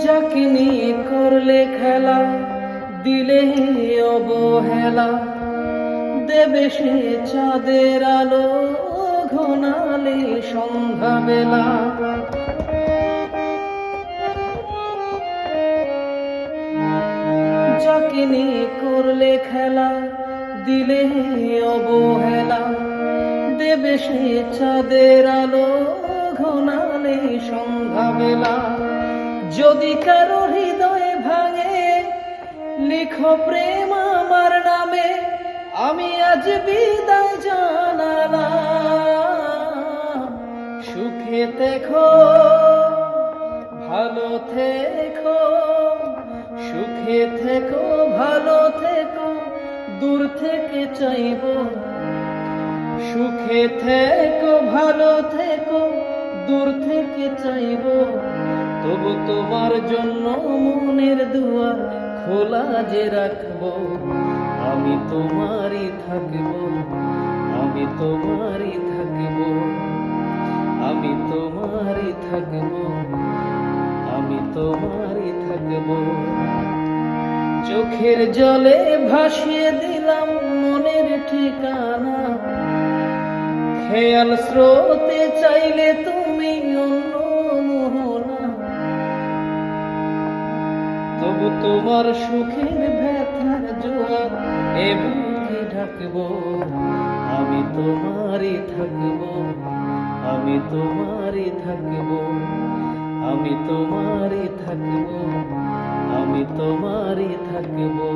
যাকে নিয়ে করলে খেলা, দিলে অবহেলা, দেবে সে চাঁদের আলো ঘনালে সন্ধ্যাবেলা। যাকে নিয়ে করলে খেলা, দিলে অবহেলা, দেবে সে চাঁদের আলো ঘনালে সন্ধ্যাবেলা। যদি কারো হৃদয়ে ভাঙে, লিখো প্রেম আমার নামে, আমি আজ বিদায় জানালাম। সুখে থেকো, ভালো থেকো, সুখে থেকো, ভালো থেকো, দূর থেকে চাইবো। সুখে থেকো, ভালো থেকো, দূর থেকে চাইবো। তবু তোমার জন্য মনের দুয়ার খোলা যে রাখবো। আমি তোমারই থাকবো, আমি তোমারই থাকবো, আমি তোমারই থাকবো, আমি তোমারই থাকবো। চোখের জলে ভাসিয়ে দিলাম মনের ঠিকানা, খেয়াল স্রোতে চাইলে তুমি অন্য মোহনা। তবু তোমার সুখের ব্যথার জোয়ার এ বুকে ঢাকবো। আমি তোমারই থাকবো, আমি তোমারই থাকবো, আমি তোমারই থাকবো, আমি তোমারই থাকবো।